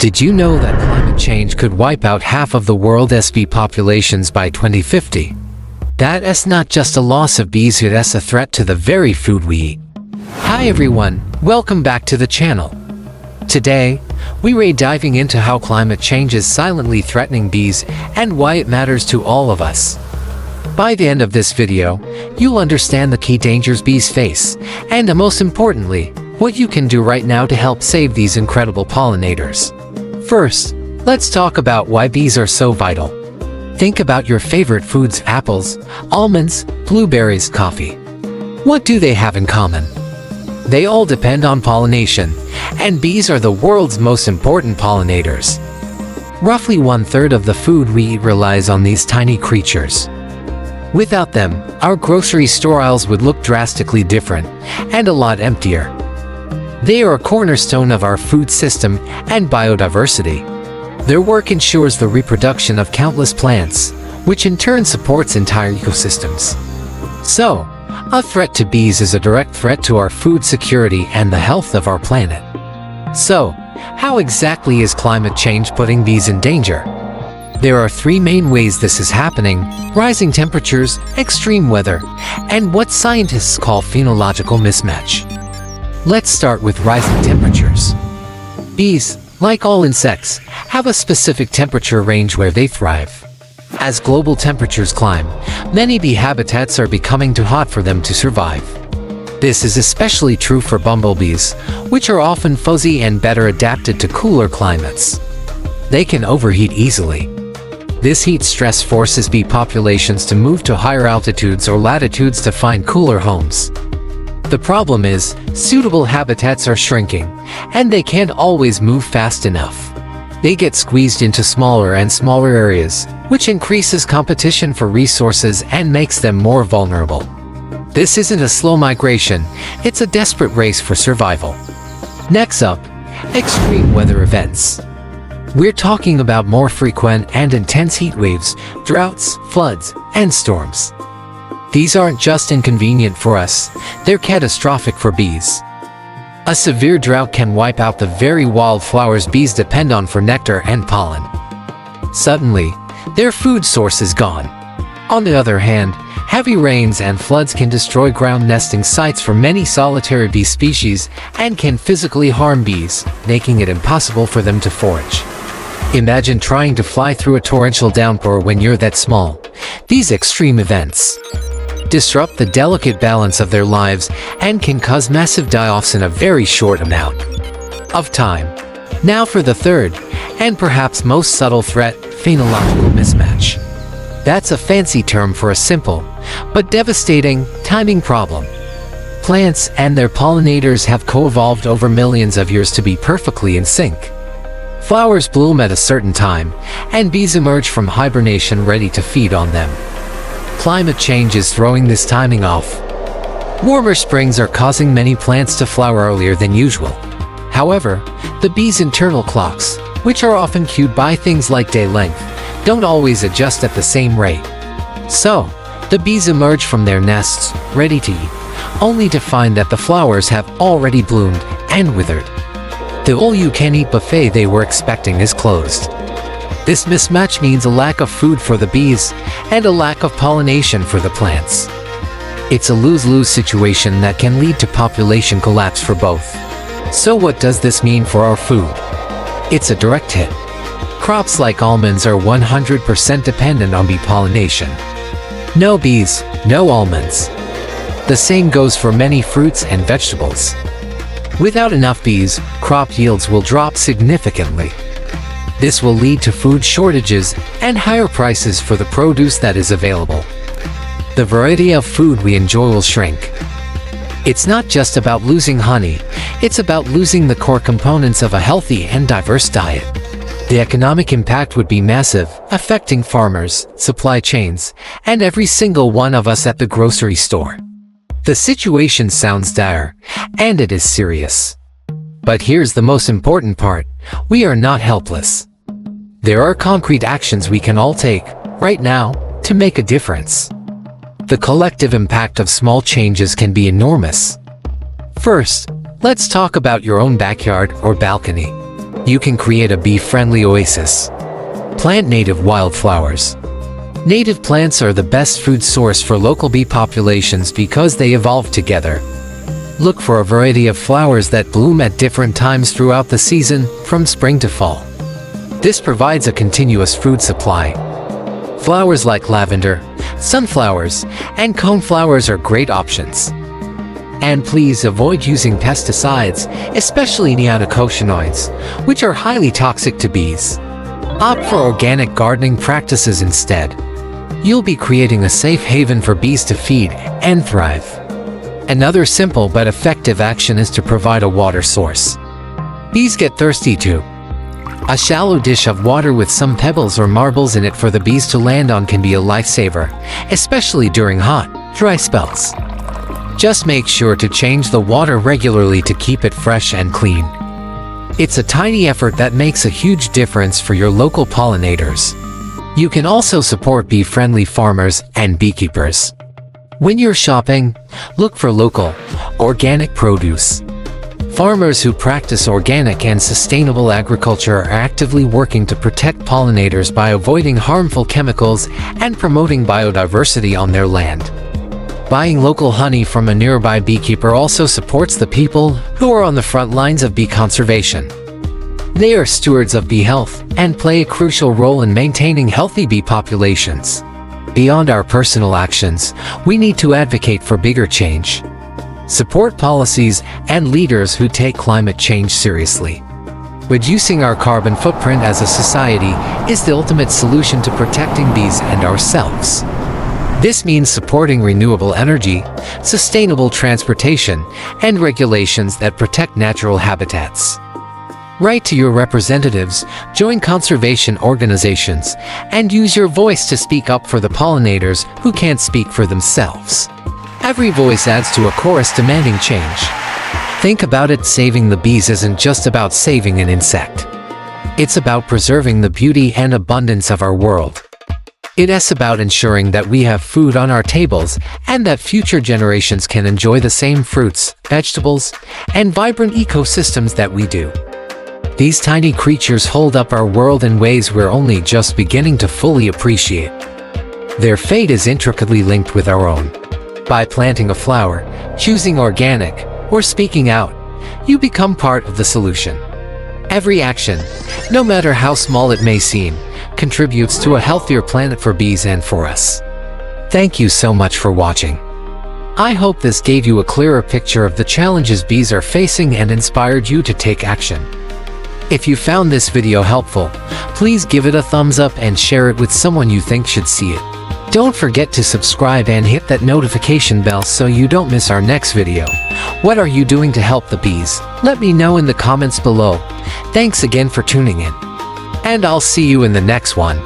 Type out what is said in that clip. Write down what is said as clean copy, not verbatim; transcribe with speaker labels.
Speaker 1: Did you know that climate change could wipe out half of the world's bee populations by 2050? That is not just a loss of bees, it is a threat to the very food we eat. Hi everyone, welcome back to the channel. Today, we are diving into how climate change is silently threatening bees and why it matters to all of us. By the end of this video, you'll understand the key dangers bees face, and most importantly, what you can do right now to help save these incredible pollinators. First, let's talk about why bees are so vital. Think about your favorite foods: apples, almonds, blueberries, coffee. What do they have in common? They all depend on pollination, and bees are the world's most important pollinators. Roughly 1/3 of the food we eat relies on these tiny creatures. Without them, our grocery store aisles would look drastically different and a lot emptier. They are a cornerstone of our food system and biodiversity. Their work ensures the reproduction of countless plants, which in turn supports entire ecosystems. So, a threat to bees is a direct threat to our food security and the health of our planet. So, how exactly is climate change putting bees in danger? There are three main ways this is happening: rising temperatures, extreme weather, and what scientists call phenological mismatch. Let's start with rising temperatures. Bees, like all insects, have a specific temperature range where they thrive. As global temperatures climb, many bee habitats are becoming too hot for them to survive. This is especially true for bumblebees, which are often fuzzy and better adapted to cooler climates. They can overheat easily. This heat stress forces bee populations to move to higher altitudes or latitudes to find cooler homes. The problem is, suitable habitats are shrinking, and they can't always move fast enough. They get squeezed into smaller and smaller areas, which increases competition for resources and makes them more vulnerable. This isn't a slow migration, it's a desperate race for survival. Next up, extreme weather events. We're talking about more frequent and intense heat waves, droughts, floods, and storms. These aren't just inconvenient for us, they're catastrophic for bees. A severe drought can wipe out the very wildflowers bees depend on for nectar and pollen. Suddenly, their food source is gone. On the other hand, heavy rains and floods can destroy ground nesting sites for many solitary bee species and can physically harm bees, making it impossible for them to forage. Imagine trying to fly through a torrential downpour when you're that small. These extreme events disrupt the delicate balance of their lives and can cause massive die-offs in a very short amount of time. Now for the third, and perhaps most subtle threat: phenological mismatch. That's a fancy term for a simple, but devastating, timing problem. Plants and their pollinators have co-evolved over millions of years to be perfectly in sync. Flowers bloom at a certain time, and bees emerge from hibernation ready to feed on them. Climate change is throwing this timing off. Warmer springs are causing many plants to flower earlier than usual. However, the bees' internal clocks, which are often cued by things like day length, don't always adjust at the same rate. So, the bees emerge from their nests, ready to eat, only to find that the flowers have already bloomed and withered. The all-you-can-eat buffet they were expecting is closed. This mismatch means a lack of food for the bees and a lack of pollination for the plants. It's a lose-lose situation that can lead to population collapse for both. So what does this mean for our food? It's a direct hit. Crops like almonds are 100% dependent on bee pollination. No bees, no almonds. The same goes for many fruits and vegetables. Without enough bees, crop yields will drop significantly. This will lead to food shortages and higher prices for the produce that is available. The variety of food we enjoy will shrink. It's not just about losing honey, it's about losing the core components of a healthy and diverse diet. The economic impact would be massive, affecting farmers, supply chains, and every single one of us at the grocery store. The situation sounds dire, and it is serious. But here's the most important part: we are not helpless. There are concrete actions we can all take, right now, to make a difference. The collective impact of small changes can be enormous. First, let's talk about your own backyard or balcony. You can create a bee-friendly oasis. Plant native wildflowers. Native plants are the best food source for local bee populations because they evolve together. Look for a variety of flowers that bloom at different times throughout the season, from spring to fall. This provides a continuous food supply. Flowers like lavender, sunflowers, and coneflowers are great options. And please avoid using pesticides, especially neonicotinoids, which are highly toxic to bees. Opt for organic gardening practices instead. You'll be creating a safe haven for bees to feed and thrive. Another simple but effective action is to provide a water source. Bees get thirsty too. A shallow dish of water with some pebbles or marbles in it for the bees to land on can be a lifesaver, especially during hot, dry spells. Just make sure to change the water regularly to keep it fresh and clean. It's a tiny effort that makes a huge difference for your local pollinators. You can also support bee-friendly farmers and beekeepers. When you're shopping, look for local, organic produce. Farmers who practice organic and sustainable agriculture are actively working to protect pollinators by avoiding harmful chemicals and promoting biodiversity on their land. Buying local honey from a nearby beekeeper also supports the people who are on the front lines of bee conservation. They are stewards of bee health and play a crucial role in maintaining healthy bee populations. Beyond our personal actions, we need to advocate for bigger change. Support policies and leaders who take climate change seriously. Reducing our carbon footprint as a society is the ultimate solution to protecting bees and ourselves. This means supporting renewable energy, sustainable transportation, and regulations that protect natural habitats. Write to your representatives, join conservation organizations, and use your voice to speak up for the pollinators who can't speak for themselves. Every voice adds to a chorus demanding change. Think about it, saving the bees isn't just about saving an insect. It's about preserving the beauty and abundance of our world. It's about ensuring that we have food on our tables and that future generations can enjoy the same fruits, vegetables, and vibrant ecosystems that we do. These tiny creatures hold up our world in ways we're only just beginning to fully appreciate. Their fate is intricately linked with our own. By planting a flower, choosing organic, or speaking out, you become part of the solution. Every action, no matter how small it may seem, contributes to a healthier planet for bees and for us. Thank you so much for watching. I hope this gave you a clearer picture of the challenges bees are facing and inspired you to take action. If you found this video helpful, please give it a thumbs up and share it with someone you think should see it. Don't forget to subscribe and hit that notification bell so you don't miss our next video. What are you doing to help the bees? Let me know in the comments below. Thanks again for tuning in. And I'll see you in the next one.